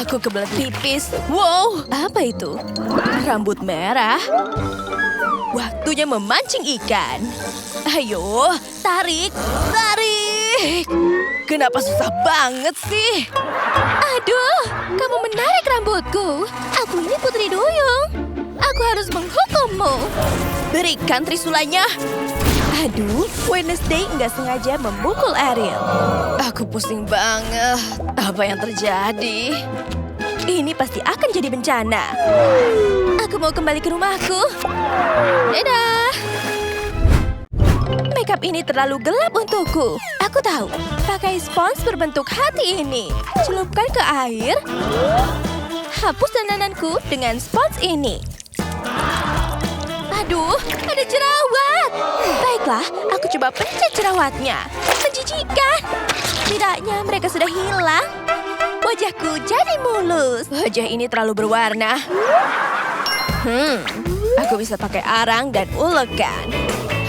Aku kebelet pipis. Wow, apa itu? Rambut merah? Waktunya memancing ikan. Ayo, tarik, tarik. Kenapa susah banget sih? Aduh, kamu menarik rambutku. Aku ini Putri Duyung. Aku harus menghukummu. Berikan trisulanya. Aduh, Wednesday nggak sengaja memukul Ariel. Aku pusing banget. Apa yang terjadi? Ini pasti akan jadi bencana. Aku mau kembali ke rumahku. Dadah. Makeup ini terlalu gelap untukku. Aku tahu. Pakai spons berbentuk hati ini. Celupkan ke air. Hapus dandananku dengan spons ini. Aduh, ada jerawat. Baiklah, aku coba pencet jerawatnya. Menjijikan. Setidaknya mereka sudah hilang. Wajahku jadi mulus. Wajah ini terlalu berwarna. Aku bisa pakai arang dan ulekan.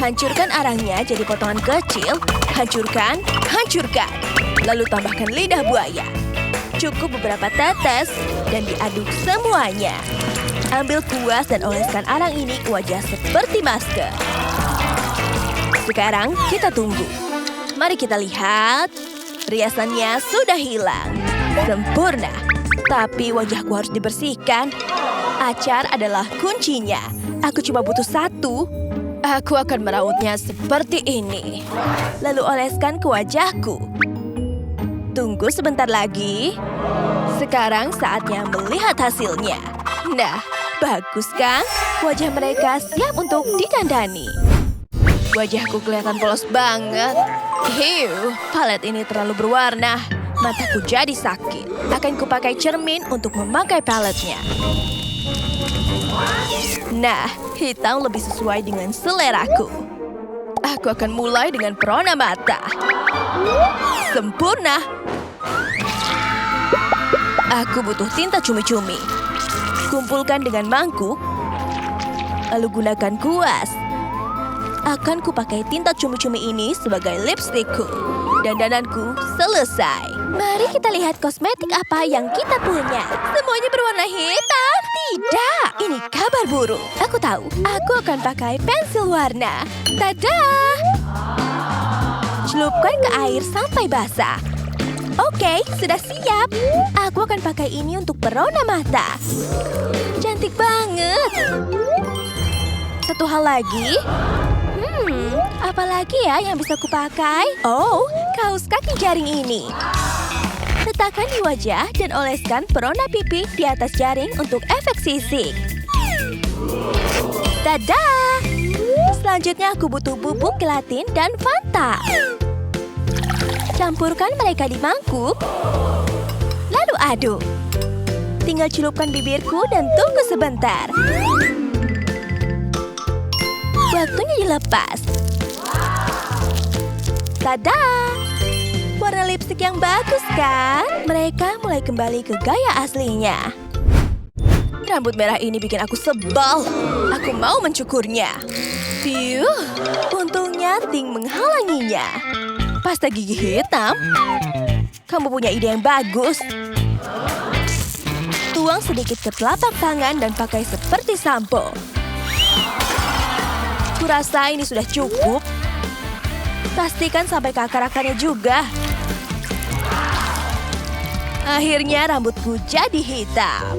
Hancurkan arangnya jadi potongan kecil. Hancurkan, hancurkan. Lalu tambahkan lidah buaya. Cukup beberapa tetes dan diaduk semuanya. Ambil kuas dan oleskan arang ini ke wajah seperti masker. Sekarang kita tunggu. Mari kita lihat. Riasannya sudah hilang. Sempurna. Tapi wajahku harus dibersihkan. Acar adalah kuncinya. Aku cuma butuh satu. Aku akan merautnya seperti ini. Lalu oleskan ke wajahku. Tunggu sebentar lagi. Sekarang saatnya melihat hasilnya. Nah, bagus kan? Wajah mereka siap untuk didandani. Wajahku kelihatan polos banget. Hiu, palet ini terlalu berwarna. Mataku jadi sakit. Akan kupakai cermin untuk memakai paletnya. Nah, hitam lebih sesuai dengan seleraku. Aku akan mulai dengan perona mata. Sempurna. Aku butuh tinta cumi-cumi. Kumpulkan dengan mangkuk, lalu gunakan kuas. Akan kupakai tinta cumi-cumi ini sebagai lipstikku. Dandananku selesai. Mari kita lihat kosmetik apa yang kita punya. Semuanya berwarna hitam. Tidak, ini kabar buruk. Aku tahu, aku akan pakai pensil warna. Tada! Celupkan ke air sampai basah. Oke, sudah siap. Aku akan pakai ini untuk perona mata. Cantik banget. Satu hal lagi. Apa lagi ya yang bisa kupakai? Oh, kaos kaki jaring ini. Letakkan di wajah dan oleskan perona pipi di atas jaring untuk efek sisik. Tada! Selanjutnya aku butuh bubuk gelatin dan Fanta. Campurkan mereka di mangkuk. Lalu aduk. Tinggal celupkan bibirku dan tunggu sebentar. Waktunya dilepas. Tada! Warna lipstik yang bagus kan? Mereka mulai kembali ke gaya aslinya. Rambut merah ini bikin aku sebal. Aku mau mencukurnya. Piu, untungnya Ting menghalanginya. Pasta gigi hitam? Kamu punya ide yang bagus. Tuang sedikit ke telapak tangan dan pakai seperti sampo. Kurasa ini sudah cukup. Pastikan sampai ke akar-akarnya juga. Akhirnya rambutku jadi hitam.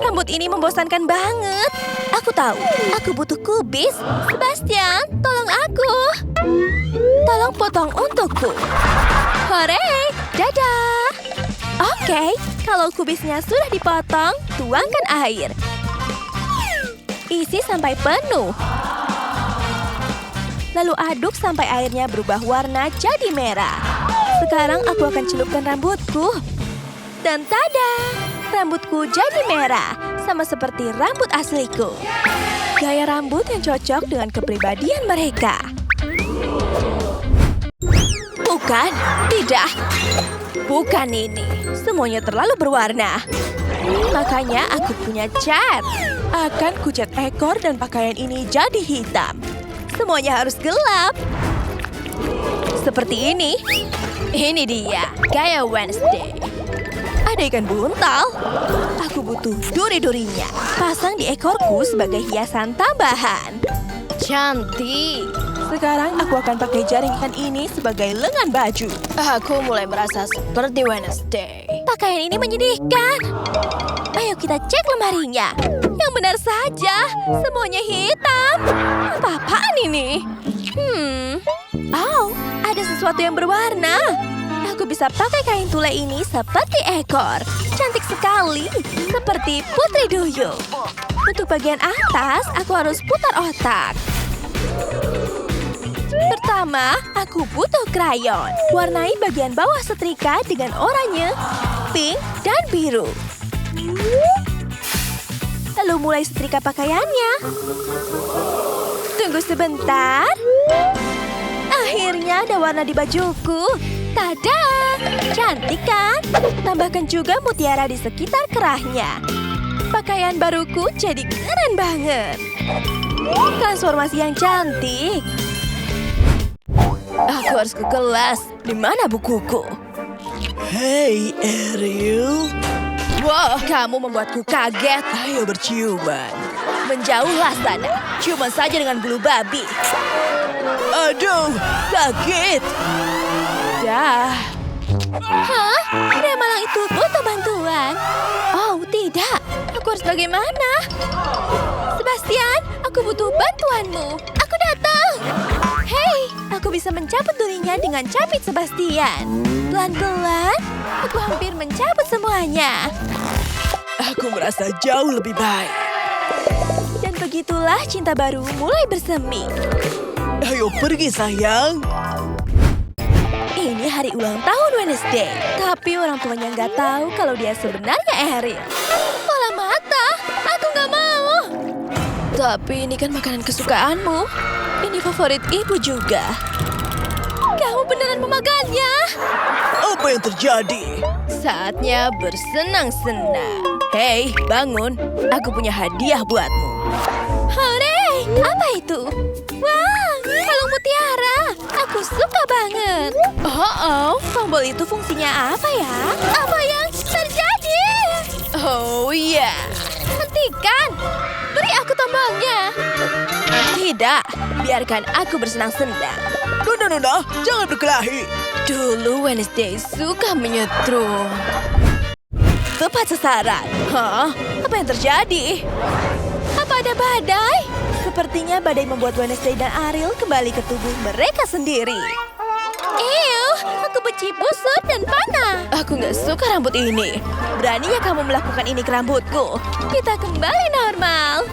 Rambut ini membosankan banget. Aku tahu, aku butuh kubis. Sebastian, tolong aku. Tolong potong untukku. Hore, dadah. Oke, kalau kubisnya sudah dipotong, tuangkan air. Isi sampai penuh. Lalu aduk sampai airnya berubah warna jadi merah. Sekarang aku akan celupkan rambutku. Dan tada! Rambutku jadi merah, sama seperti rambut asliku. Gaya rambut yang cocok dengan kepribadian mereka. Bukan, tidak. Bukan ini. Semuanya terlalu berwarna. Makanya aku punya cat. Akan kucat ekor dan pakaian ini jadi hitam. Semuanya harus gelap. Seperti ini. Ini dia, gaya Wednesday. ada ikan buntal. Aku butuh duri-durinya. Pasang di ekorku sebagai hiasan tambahan. Cantik. Sekarang aku akan pakai jaring ikan ini sebagai lengan baju. Aku mulai merasa seperti Wednesday. Pakaian ini menyedihkan. Ayo kita cek lemarinya. Yang benar saja, semuanya hitam. Apa-apaan ini? Oh, ada sesuatu yang berwarna. Aku bisa pakai kain tule ini seperti ekor. Cantik sekali, seperti Putri Duyung. Untuk bagian atas, aku harus putar otak. Pertama, aku butuh krayon. Warnai bagian bawah setrika dengan oranye, pink, dan biru. Lalu mulai setrika pakaiannya. Tunggu sebentar. Akhirnya ada warna di bajuku. Tada! Cantik kan? Tambahkan juga mutiara di sekitar kerahnya. Pakaian baruku jadi keren banget. Transformasi yang cantik. Aku harus ke kelas. Di mana bukuku? Hey, Ariel. Wah, kamu membuatku kaget. Ayo berciuman. Menjauhlah sana. Ciuman saja dengan bulu babi. Aduh, sakit. Dah. Hah? Pria malang itu butuh bantuan. Oh, tidak. Aku harus bagaimana? Sebastian, aku butuh bantuanmu. Aku datang. Hei, aku bisa mencabut durinya dengan capit Sebastian. Pelan-pelan, aku hampir mencabut semuanya. Aku merasa jauh lebih baik. Dan begitulah cinta baru mulai bersemi. Ayo pergi, sayang. Ini hari ulang tahun Wednesday. Tapi orang tuanya nggak tahu kalau dia sebenarnya Ariel. Bola mata, aku nggak mau. Tapi ini kan makanan kesukaanmu. Ini favorit ibu juga. Kamu beneran memakannya? Apa yang terjadi? Saatnya bersenang-senang. Hei, bangun. Aku punya hadiah buatmu. Hore, apa itu? Wah, kalung mutiara. Aku suka banget. Oh, tombol itu fungsinya apa ya? Apa yang terjadi? Oh iya. Hentikan. Beri aku tombolnya. Tidak, biarkan aku bersenang-senang. Nona, jangan berkelahi. Dulu Wednesday suka menyetrum. Tepat sasaran. Hah? Apa yang terjadi? Apa ada badai? Sepertinya badai membuat Wednesday dan Ariel kembali ke tubuh mereka sendiri. Ew, aku benci busuk dan panah. Aku nggak suka rambut ini. Beraninya kamu melakukan ini ke rambutku. Kita kembali normal.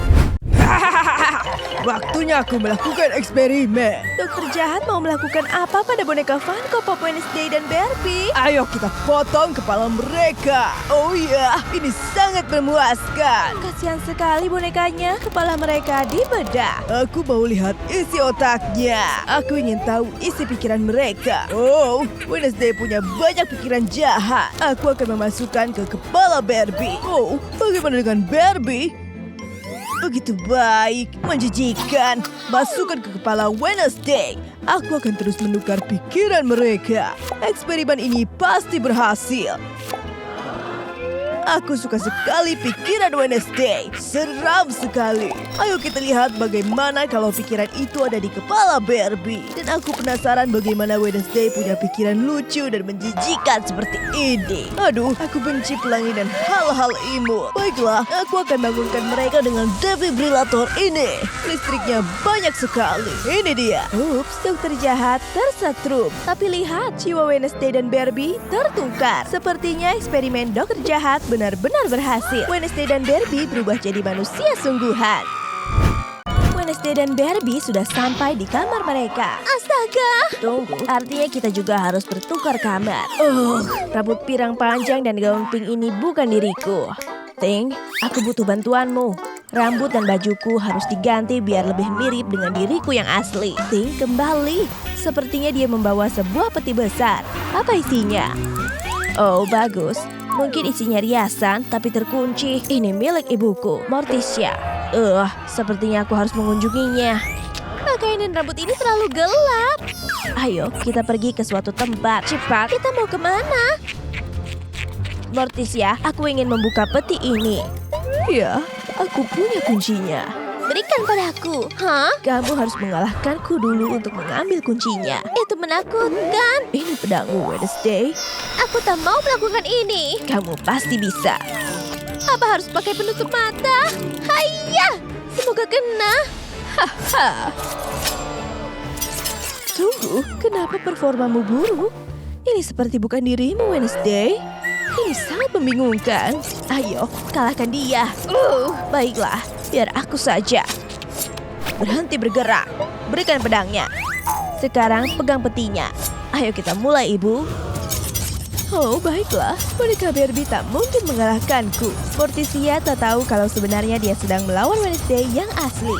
Waktunya aku melakukan eksperimen. Dokter jahat mau melakukan apa pada boneka Funko Pop Wednesday dan Barbie? Ayo kita potong kepala mereka. Oh iya, ini sangat memuaskan. Kasihan sekali bonekanya, kepala mereka dibedah. Aku mau lihat isi otaknya. Aku ingin tahu isi pikiran mereka. Oh, Wednesday punya banyak pikiran jahat. Aku akan memasukkan ke kepala Barbie. Oh, bagaimana dengan Barbie? Begitu baik, menjijikan. Masukkan ke kepala Wednesday. Aku akan terus menukar pikiran mereka. Eksperimen ini pasti berhasil. Aku suka sekali pikiran Wednesday. Seram sekali. Ayo kita lihat bagaimana kalau pikiran itu ada di kepala Barbie. Dan aku penasaran bagaimana Wednesday punya pikiran lucu dan menjijikan seperti ini. Aduh, aku benci pelangi dan hal-hal imut. Baiklah, aku akan bangunkan mereka dengan defibrillator ini. Listriknya banyak sekali. Ini dia. Ups, dokter jahat tersetrum. Tapi lihat, jiwa Wednesday dan Barbie tertukar. Sepertinya eksperimen dokter jahat benar-benar berhasil. Wednesday dan Barbie berubah jadi manusia sungguhan. Wednesday dan Barbie sudah sampai di kamar mereka. Astaga. Tunggu, artinya kita juga harus bertukar kamar. Rambut pirang panjang dan gaun pink ini bukan diriku. Ting, aku butuh bantuanmu. Rambut dan bajuku harus diganti biar lebih mirip dengan diriku yang asli. Ting, kembali. Sepertinya dia membawa sebuah peti besar. Apa isinya? Oh, bagus. Mungkin isinya riasan, tapi terkunci. Ini milik ibuku, Morticia. Sepertinya aku harus mengunjunginya. Pakaian dan rambut ini terlalu gelap. Ayo, kita pergi ke suatu tempat. Cepat, kita mau kemana? Morticia, aku ingin membuka peti ini. Ya, aku punya kuncinya. Berikan padaku. Hah? Kamu harus mengalahkanku dulu untuk mengambil kuncinya. Itu menakutkan. Ini pedangmu, Wednesday. Aku tak mau melakukan ini. Kamu pasti bisa. Apa harus pakai penutup mata? Hayya! Semoga kena. Haha. Tunggu, kenapa performamu buruk? Ini seperti bukan dirimu, Wednesday. Ini sangat membingungkan. Ayo, kalahkan dia. Baiklah, biar aku saja. Berhenti bergerak. Berikan pedangnya. Sekarang pegang petinya. Ayo kita mulai, Ibu. Oh, baiklah. Boneka Barbie tak mungkin mengalahkanku. Morticia tak tahu kalau sebenarnya dia sedang melawan Wednesday yang asli.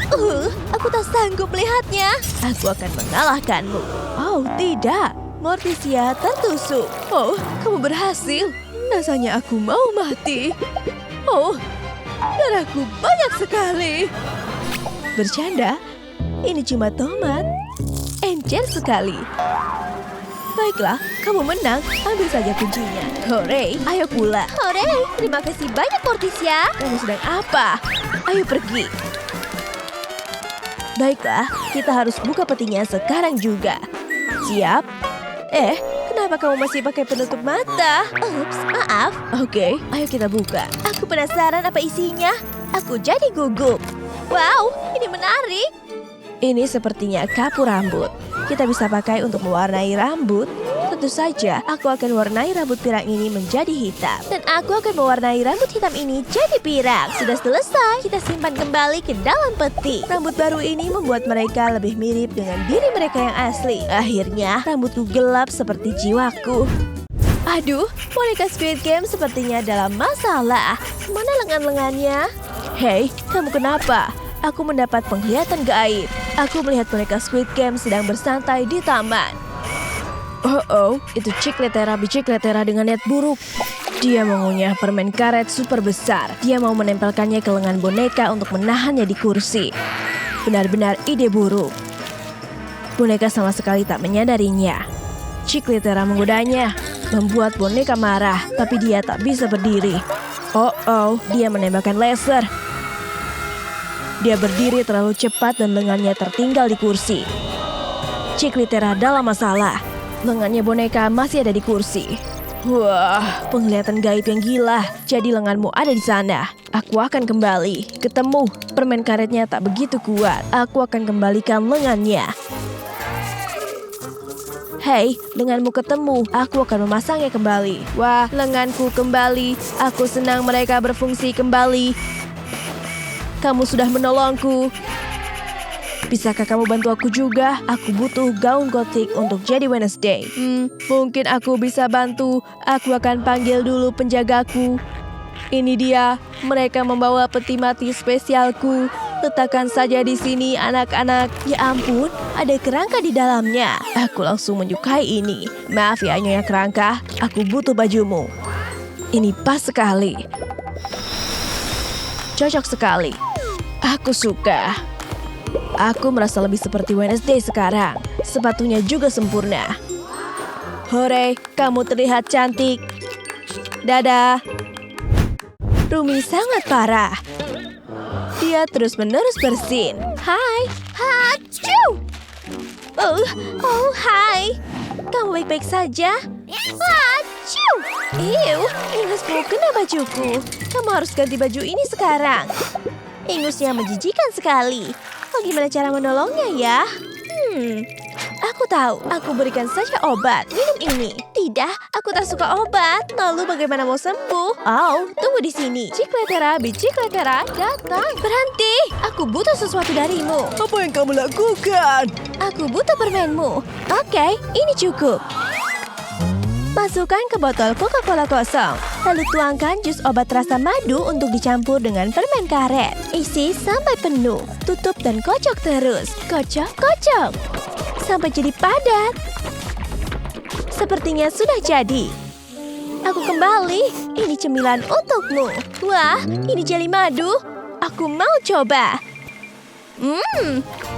Aku tak sanggup melihatnya. Aku akan mengalahkanmu. Oh, tidak. Morticia tertusuk. Oh, kamu berhasil. Rasanya aku mau mati. Oh, darahku banyak sekali. Bercanda? Ini cuma tomat. Encer sekali. Baiklah, kamu menang. Ambil saja kuncinya. Hore, ayo pulang. Hore, terima kasih banyak Morticia. Kamu sedang apa? Ayo pergi. Baiklah, kita harus buka petinya sekarang juga. Siap? Kenapa kamu masih pakai penutup mata? Ups, maaf. Oke, ayo kita buka. Aku penasaran apa isinya. Aku jadi gugup. Wow, ini menarik. Ini sepertinya kapu rambut. Kita bisa pakai untuk mewarnai rambut. Tentu saja, aku akan warnai rambut pirang ini menjadi hitam. Dan aku akan mewarnai rambut hitam ini jadi pirang. Sudah selesai. Kita simpan kembali ke dalam peti. Rambut baru ini membuat mereka lebih mirip dengan diri mereka yang asli. Akhirnya, rambutku gelap seperti jiwaku. Aduh, boneka Squid Game sepertinya dalam masalah. Mana lengan-lengannya? Hei, kamu kenapa? Aku mendapat penglihatan gaib. Aku melihat boneka Squid Game sedang bersantai di taman. Oh, itu Cikletera Bicikletera dengan niat buruk. Dia mengunyah permen karet super besar. Dia mau menempelkannya ke lengan boneka untuk menahannya di kursi. Benar-benar ide buruk. Boneka sama sekali tak menyadarinya. Cikletera menggodanya, membuat boneka marah, tapi dia tak bisa berdiri. Oh, dia menembakkan laser. Dia berdiri terlalu cepat dan lengannya tertinggal di kursi. Cikletera dalam masalah. Lengannya boneka masih ada di kursi. Wah, penglihatan gaib yang gila. Jadi lenganmu ada di sana. Aku akan kembali. Ketemu, permen karetnya tak begitu kuat. Aku akan kembalikan lengannya. Hei, lenganmu ketemu. Aku akan memasangnya kembali. Wah, lenganku kembali. Aku senang mereka berfungsi kembali. Kamu sudah menolongku. Bisakah kamu bantu aku juga? Aku butuh gaun gotik untuk jadi Wednesday. Mungkin aku bisa bantu. Aku akan panggil dulu penjagaku. Ini dia. Mereka membawa peti mati spesialku. Letakkan saja di sini, anak-anak. Ya ampun, ada kerangka di dalamnya. Aku langsung menyukai ini. Maaf ya, Nyonya Kerangka. Aku butuh bajumu. Ini pas sekali. Cocok sekali. Aku suka. Aku merasa lebih seperti Wednesday sekarang. Sepatunya juga sempurna. Hore, kamu terlihat cantik. Dadah. Rumi sangat parah. Dia terus-menerus bersin. Hai. Hacu! Oh, hai. Kamu baik-baik saja? Hacu! Ingusmu kena bajuku. Kamu harus ganti baju ini sekarang. Ingusnya menjijikan sekali. Bagaimana cara menolongnya ya? Aku tahu. Aku berikan saja obat. Minum ini. Tidak, aku tak suka obat. Lalu bagaimana mau sembuh? Oh, tunggu di sini. Cikletera, Bicikletera, datang. Berhenti. Aku butuh sesuatu darimu. Apa yang kamu lakukan? Aku butuh permenmu. Oke, ini cukup. Masukkan ke botol Coca-Cola kosong. Lalu tuangkan jus obat rasa madu untuk dicampur dengan permen karet. Isi sampai penuh. Tutup dan kocok terus. Kocok. Sampai jadi padat. Sepertinya sudah jadi. Aku kembali. Ini cemilan untukmu. Wah, ini jeli madu. Aku mau coba.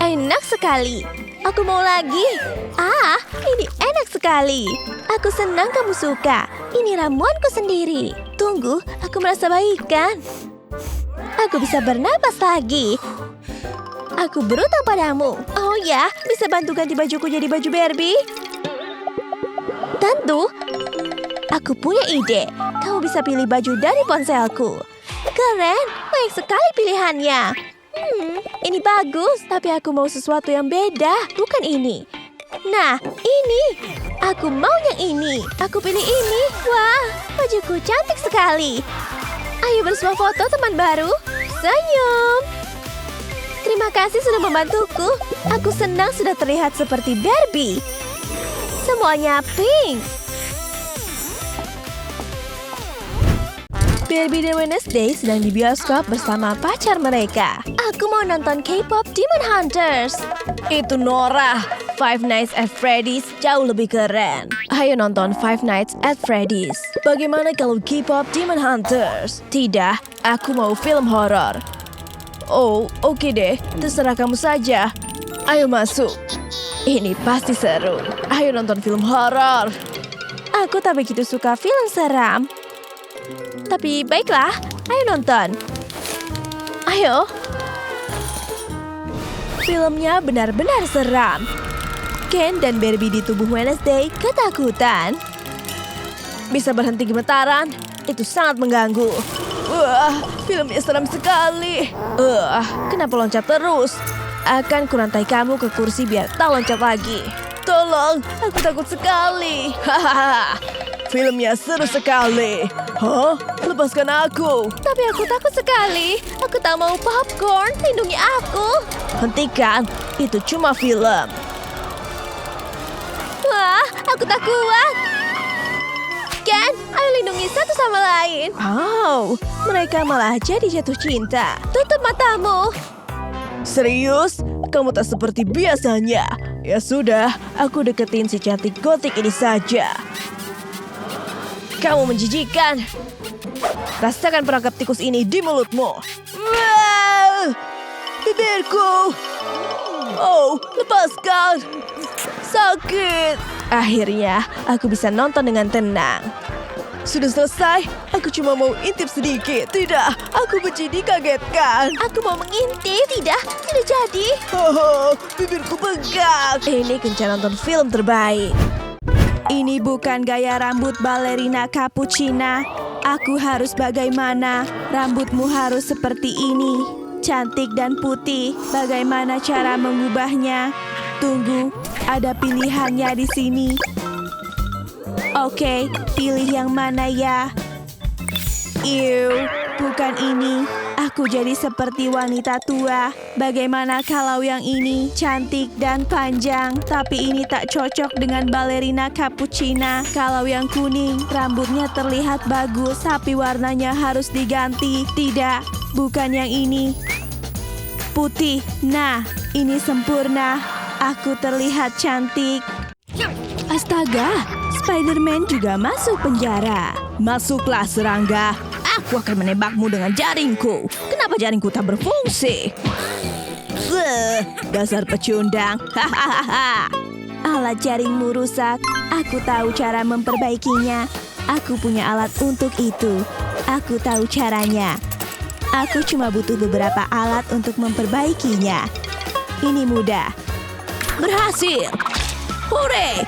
Enak sekali. Aku mau lagi. Ah, ini enak sekali. Aku senang kamu suka. Ini ramuanku sendiri. Tunggu, aku merasa baik kan? Aku bisa bernapas lagi. Aku berutang padamu. Oh ya, bisa bantu ganti bajuku jadi baju Barbie? Tentu. Aku punya ide. Kamu bisa pilih baju dari ponselku. Keren, banyak sekali pilihannya. Ini bagus, tapi aku mau sesuatu yang beda, bukan ini. Nah, ini. Aku mau yang ini. Aku pilih ini. Wah, bajuku cantik sekali. Ayo bersuah foto teman baru. Senyum. Terima kasih sudah membantuku. Aku senang sudah terlihat seperti Barbie. Semuanya pink. Barbie dan Wednesday sedang di bioskop bersama pacar mereka. Aku mau nonton K-pop Demon Hunters. Itu Nora. Five Nights at Freddy's jauh lebih keren. Ayo nonton Five Nights at Freddy's. Bagaimana kalau K-pop Demon Hunters? Tidak, aku mau film horor. Oh, oke deh. Terserah kamu saja. Ayo masuk. Ini pasti seru. Ayo nonton film horor. Aku tak begitu suka film seram. Tapi baiklah, ayo nonton. Ayo. Filmnya benar-benar seram. Ken dan Barbie di tubuh Wednesday ketakutan. Bisa berhenti gemetaran? Itu sangat mengganggu. Wah, filmnya seram sekali. Kenapa loncat terus? Akan kurantai kamu ke kursi biar tak loncat lagi. Tolong, aku takut sekali. Hahaha. Filmnya seru sekali. Hah? Lepaskan aku. Tapi aku takut sekali. Aku tak mau popcorn. Lindungi aku. Hentikan. Itu cuma film. Wah, aku tak kuat. Ken, ayo lindungi satu sama lain. Oh, mereka malah jadi jatuh cinta. Tutup matamu. Serius? Kamu tak seperti biasanya. Ya sudah, aku deketin si cantik gotik ini saja. Kamu menjijikan. Rasakan perangkap tikus ini di mulutmu. Wow! Bibirku. Oh, lepaskan. Sakit. Akhirnya, aku bisa nonton dengan tenang. Sudah selesai. Aku cuma mau intip sedikit. Tidak, aku benci dikagetkan. Aku mau mengintip. Tidak jadi. Oh, bibirku bengkak. Ini kencan nonton film terbaik. Ini bukan gaya rambut balerina cappuccina. Aku harus bagaimana? Rambutmu harus seperti ini. Cantik dan putih. Bagaimana cara mengubahnya? Tunggu, ada pilihannya di sini. Oke, pilih yang mana ya? Bukan ini. Aku jadi seperti wanita tua. Bagaimana kalau yang ini cantik dan panjang, tapi ini tak cocok dengan balerina cappuccina. Kalau yang kuning, rambutnya terlihat bagus, tapi warnanya harus diganti. Tidak, bukan yang ini. Putih. Nah, ini sempurna. Aku terlihat cantik. Astaga, Spider-Man juga masuk penjara. Masuklah, serangga. Aku akan menembakmu dengan jaringku. Kenapa jaringku tak berfungsi? Dasar pecundang. Hahaha. Alat jaringmu rusak. Aku tahu cara memperbaikinya. Aku punya alat untuk itu. Aku tahu caranya. Aku cuma butuh beberapa alat untuk memperbaikinya. Ini mudah. Berhasil. Hore!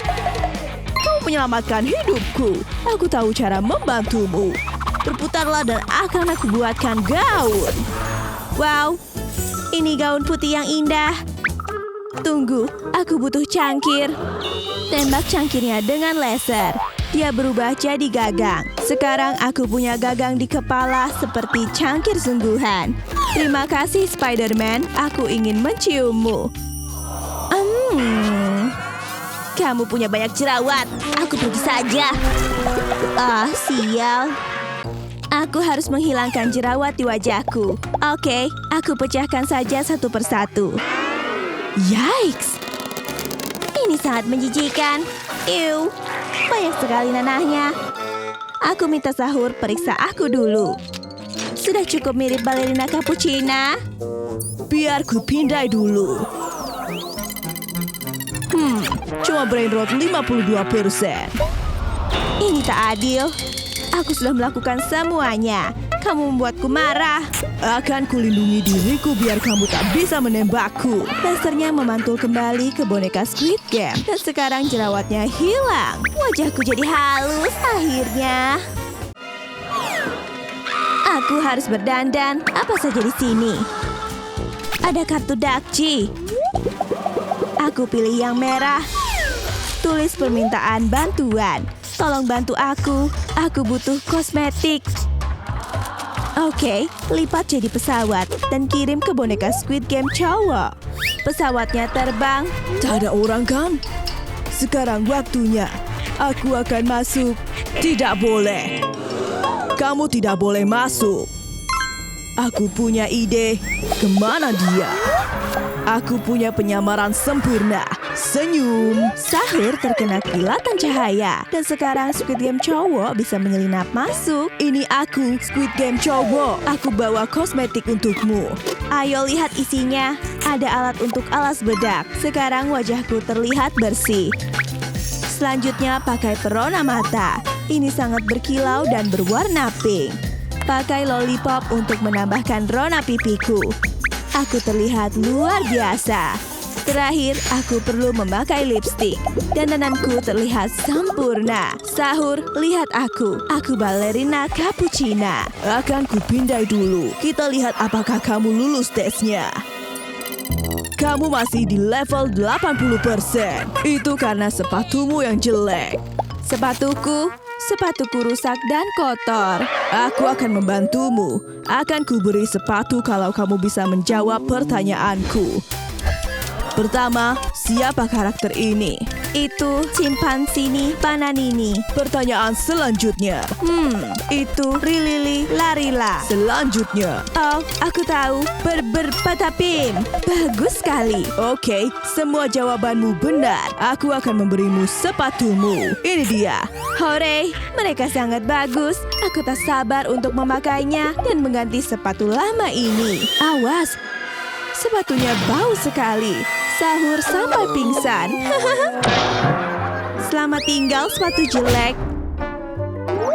Kau menyelamatkan hidupku. Aku tahu cara membantumu. Berputarlah dan akan aku buatkan gaun. Wow, ini gaun putih yang indah. Tunggu, aku butuh cangkir. Tembak cangkirnya dengan laser. Dia berubah jadi gagang. Sekarang aku punya gagang di kepala seperti cangkir sungguhan. Terima kasih, Spider-Man. Aku ingin menciummu. Kamu punya banyak jerawat. Aku pergi saja. Sial. Aku harus menghilangkan jerawat di wajahku. Oke, aku pecahkan saja satu persatu. Yikes! Ini sangat menjijikan. Banyak sekali nanahnya. Aku minta sahur, periksa aku dulu. Sudah cukup mirip balerina cappuccina? Biar ku pindai dulu. Cuma brain rot 52%. Ini tak adil. Aku sudah melakukan semuanya. Kamu membuatku marah. Akan kulindungi diriku biar kamu tak bisa menembakku. Lasernya memantul kembali ke boneka Squid Game. Dan sekarang jerawatnya hilang. Wajahku jadi halus akhirnya. Aku harus berdandan. Apa saja di sini? Ada kartu Dakji. Aku pilih yang merah. Tulis permintaan bantuan. Tolong bantu aku. Aku butuh kosmetik. Oke, lipat jadi pesawat dan kirim ke boneka Squid Game cowok. Pesawatnya terbang. Tak ada orang kan? Sekarang waktunya. Aku akan masuk. Tidak boleh. Kamu tidak boleh masuk. Aku punya ide. Kemana dia? Aku punya penyamaran sempurna. Senyum. Sahur terkena kilatan cahaya. Dan sekarang Squid Game cowok bisa menyelinap masuk. Ini aku, Squid Game cowok. Aku bawa kosmetik untukmu. Ayo lihat isinya. Ada alat untuk alas bedak. Sekarang wajahku terlihat bersih. Selanjutnya pakai perona mata. Ini sangat berkilau dan berwarna pink. Pakai lollipop untuk menambahkan rona pipiku. Aku terlihat luar biasa. Terakhir, aku perlu memakai lipstik. Dandananku terlihat sempurna. Sahur, lihat aku. Aku balerina cappuccina. Akan kupindai dulu. Kita lihat apakah kamu lulus tesnya. Kamu masih di level 80%. Itu karena sepatumu yang jelek. Sepatuku rusak dan kotor. Aku akan membantumu. Akan kuberi sepatu kalau kamu bisa menjawab pertanyaanku. Pertama, siapa karakter ini? Itu Chimpanzini Bananini. Pertanyaan selanjutnya. Itu Rilili Larila. Selanjutnya. Oh, aku tahu. Patapim. Bagus sekali. Oke, semua jawabanmu benar. Aku akan memberimu sepatumu. Ini dia. Hore, mereka sangat bagus. Aku tak sabar untuk memakainya dan mengganti sepatu lama ini. Awas, sepatunya bau sekali. Sahur sampai pingsan. Selamat tinggal sepatu jelek.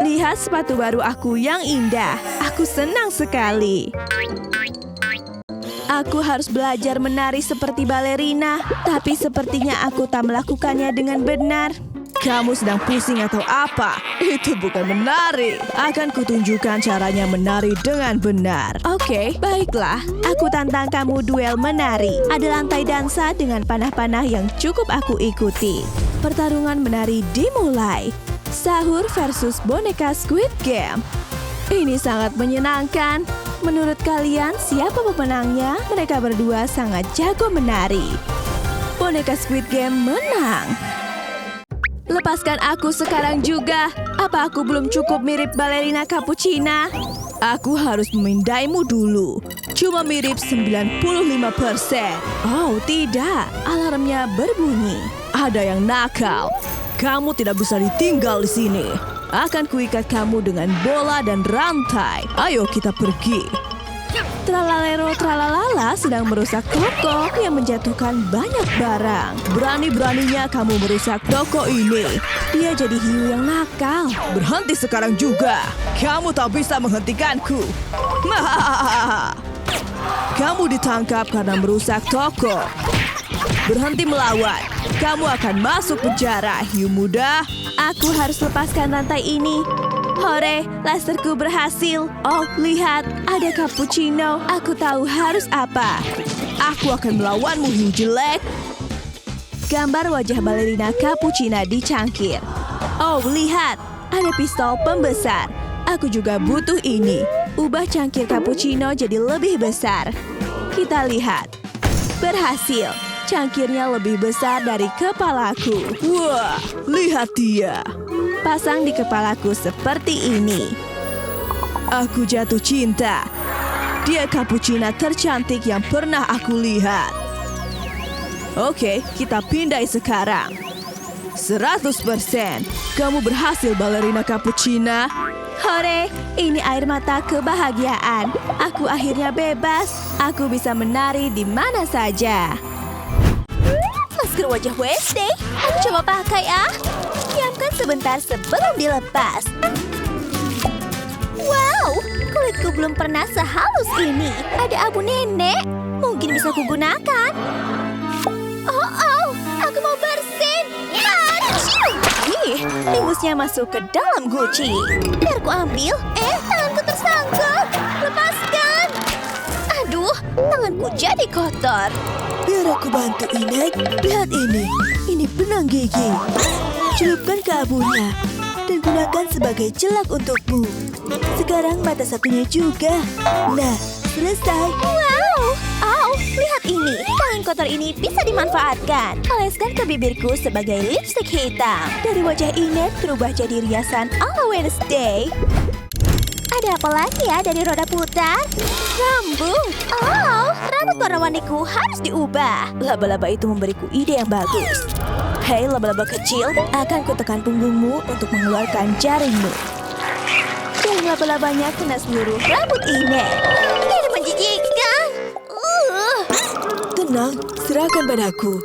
Lihat sepatu baru aku yang indah. Aku senang sekali. Aku harus belajar menari seperti balerina. Tapi sepertinya aku tak melakukannya dengan benar. Kamu sedang pusing atau apa? Itu bukan menari. Akan kutunjukkan caranya menari dengan benar. Oke, baiklah. Aku tantang kamu duel menari. Ada lantai dansa dengan panah-panah yang cukup aku ikuti. Pertarungan menari dimulai. Sahur versus boneka Squid Game. Ini sangat menyenangkan. Menurut kalian, siapa pemenangnya? Mereka berdua sangat jago menari. Boneka Squid Game menang. Lepaskan aku sekarang juga. Apa aku belum cukup mirip balerina cappuccina? Aku harus memindaimu dulu. Cuma mirip 95%. Oh, tidak. Alarmnya berbunyi. Ada yang nakal. Kamu tidak bisa ditinggal di sini. Akan kuikat kamu dengan bola dan rantai. Ayo kita pergi. Tralalero tralalala sedang merusak toko yang menjatuhkan banyak barang. Berani-beraninya kamu merusak toko ini. Dia jadi hiu yang nakal. Berhenti sekarang juga. Kamu tak bisa menghentikanku. Kamu ditangkap karena merusak toko. Berhenti melawan. Kamu akan masuk penjara, hiu muda. Aku harus lepaskan rantai ini. Hore, laserku berhasil. Oh, lihat, ada cappuccino. Aku tahu harus apa. Aku akan melawanmu, hiu jelek. Gambar wajah balerina cappuccina dicangkir. Oh, lihat, ada pistol pembesar. Aku juga butuh ini. Ubah cangkir cappuccino jadi lebih besar. Kita lihat. Berhasil. Cangkirnya lebih besar dari kepalaku. Wah, lihat dia. Pasang di kepalaku seperti ini. Aku jatuh cinta. Dia cappuccina tercantik yang pernah aku lihat. Oke, kita pindai sekarang. 100%. Kamu berhasil, balerina cappuccina. Hore, ini air mata kebahagiaan. Aku akhirnya bebas. Aku bisa menari di mana saja. Masker wajah Wednesday. Aku coba pakai ah. Diamkan sebentar sebelum dilepas. Wow, kulitku belum pernah sehalus ini. Ada abu nenek. Mungkin bisa kugunakan. Oh, aku mau bersin. Ih, timusnya masuk ke dalam guci. Biar ku ambil. Tanganku tersangkut. Lepaskan. Aduh, tanganku jadi kotor. Biar aku bantu, Inek. Lihat ini. Ini benang gigi. Celupkan ke abunya. Dan gunakan sebagai celak untukmu. Sekarang mata satunya juga. Nah, selesai. Wow! Lihat ini. Tangan kotor ini bisa dimanfaatkan. Oleskan ke bibirku sebagai lipstik hitam. Dari wajah Inet berubah jadi riasan ala Wednesday. Ada apa lagi ya dari roda putar? Rambut. Rambut warna-warniku harus diubah. Laba-laba itu memberiku ide yang bagus. Hei laba-laba kecil, akan kutekan punggungmu untuk mengeluarkan jaringmu. Jaring laba-labanya kena seluruh rambut Inet. Ini menjijikkan. Tenang, serahkan padaku.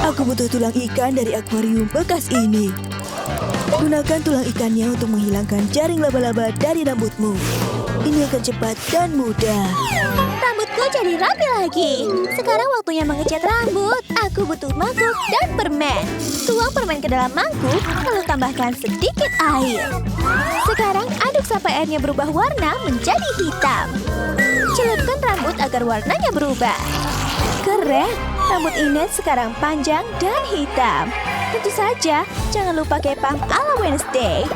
Aku butuh tulang ikan dari akuarium bekas ini. Gunakan tulang ikannya untuk menghilangkan jaring laba-laba dari rambutmu. Ini akan cepat dan mudah. Rambutku jadi rapi lagi. Sekarang waktunya mengecat rambut. Aku butuh mangkuk dan permen. Tuang permen ke dalam mangkuk, lalu tambahkan sedikit air. Sekarang aduk sampai airnya berubah warna menjadi hitam. Celupkan rambut agar warnanya berubah. Keren! Rambut Inet sekarang panjang dan hitam. Tentu saja, jangan lupa kepang ala Wednesday.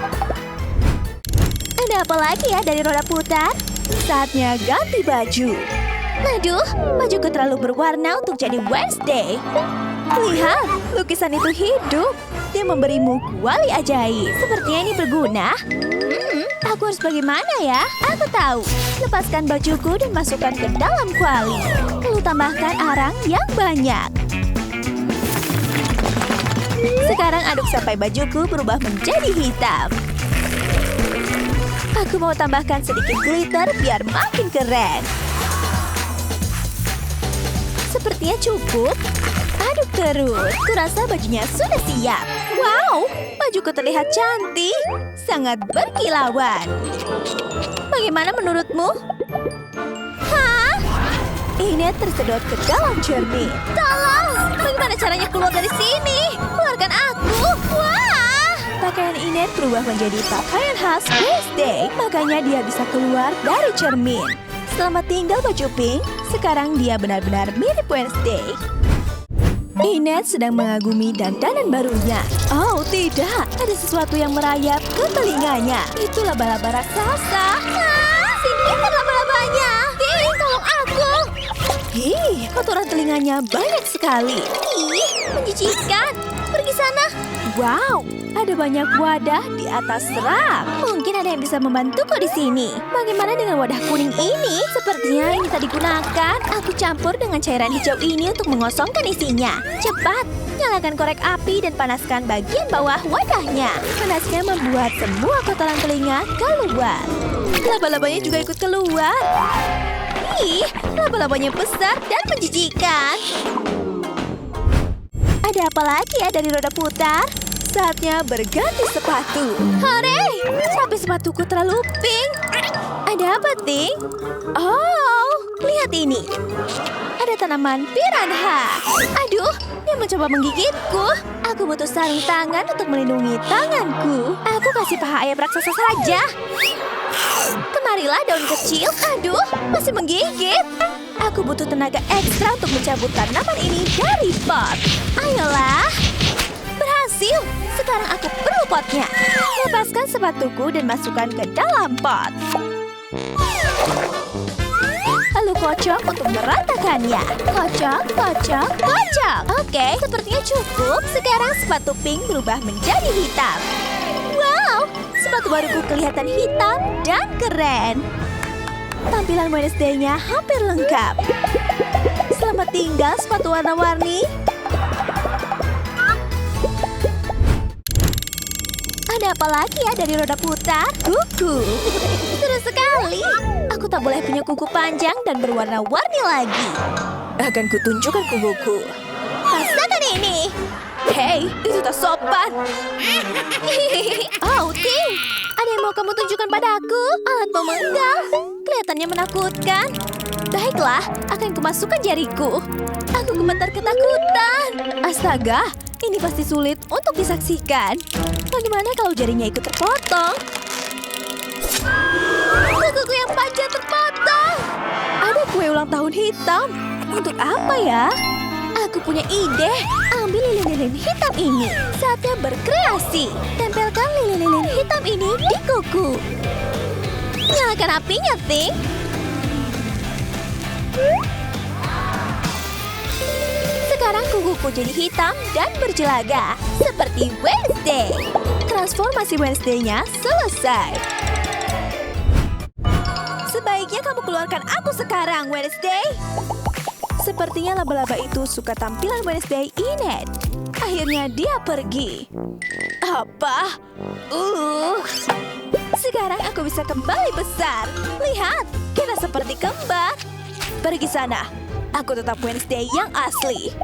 Ada apa lagi ya dari roda putar? Saatnya ganti baju. Aduh, bajuku terlalu berwarna untuk jadi Wednesday. Lihat, lukisan itu hidup. Dia memberimu kuali ajaib. Sepertinya ini berguna. Aku harus bagaimana ya? Aku tahu. Lepaskan bajuku dan masukkan ke dalam kuali. Lalu tambahkan arang yang banyak. Sekarang aduk sampai bajuku berubah menjadi hitam. Aku mau tambahkan sedikit glitter biar makin keren. Sepertinya cukup. Aduk terus. Kurasa bajunya sudah siap. Wow, bajuku terlihat cantik. Sangat berkilauan. Bagaimana menurutmu? Hah? Inet tersedot ke dalam cermin. Tolong! Bagaimana caranya keluar dari sini? Keluarkan aku! Wah! Pakaian Inet berubah menjadi pakaian khas Wednesday. Makanya dia bisa keluar dari cermin. Selamat tinggal baju pink. Sekarang dia benar-benar mirip Wednesday. Inet sedang mengagumi dandanan barunya. Oh tidak, ada sesuatu yang merayap ke telinganya. Itu laba-laba raksasa. Singkirkan laba-labanya. Tolong aku. Kotoran telinganya banyak sekali. Menjijikkan. Pergi sana. Wow, ada banyak wadah di atas rak. Mungkin ada yang bisa membantuku di sini. Bagaimana dengan wadah kuning ini? Sepertinya ini tak digunakan. Aku campur dengan cairan hijau ini untuk mengosongkan isinya. Cepat, nyalakan korek api dan panaskan bagian bawah wadahnya. Panasnya membuat semua kotoran telinga keluar. Laba-labanya juga ikut keluar. Laba-labanya besar dan menjijikan. Ada apa lagi ya dari roda putar? Saatnya berganti sepatu. Hore! Sampai sepatuku terlalu pink. Ada apa, Ting? Oh, lihat ini. Ada tanaman piranha. Aduh, dia mencoba menggigitku. Aku butuh sarung tangan untuk melindungi tanganku. Aku kasih paha ayam raksasa saja. Kemarilah daun kecil. Aduh, masih menggigit. Aku butuh tenaga ekstra untuk mencabut tanaman ini dari pot. Ayolah. Berhasil. Sekarang aku perlu potnya. Lepaskan sepatuku dan masukkan ke dalam pot. Lalu kocok untuk meratakannya. Kocok, kocok, kocok. Oke, sepertinya cukup. Sekarang sepatu pink berubah menjadi hitam. Wow, sepatu baruku kelihatan hitam dan keren. Tampilan Wednesday-nya hampir lengkap. Selamat tinggal sepatu warna-warni. Ada apa lagi ya dari roda putar? Kuku. Seru sekali. Aku tak boleh punya kuku panjang dan berwarna-warni lagi. Akan kutunjukkan kukuku. Pasang Hei, itu tak sopan. Oh, Ting! Ada yang mau kamu tunjukkan padaku? Alat pemenggal. Kelihatannya menakutkan. Baiklah, akan kumasukkan jariku. Aku gemetar ketakutan. Astaga, ini pasti sulit untuk disaksikan. Bagaimana kalau jarinya ikut terpotong? Kukuku yang panjang terpotong. Ada kue ulang tahun hitam. Untuk apa ya? Aku punya ide. Ambil lilin-lilin hitam ini. Saatnya berkreasi. Tempelkan lilin-lilin hitam ini di kuku. Nyalakan apinya, Ting. Sekarang kukuku jadi hitam dan berjelaga. Seperti Wednesday. Transformasi Wednesday-nya selesai. Sebaiknya kamu keluarkan aku sekarang, Wednesday. Sepertinya laba-laba itu suka tampilan Wednesday ini. Akhirnya dia pergi. Apa? Sekarang aku bisa kembali besar. Lihat, kita seperti kembar. Pergi sana. Aku tetap Wednesday yang asli.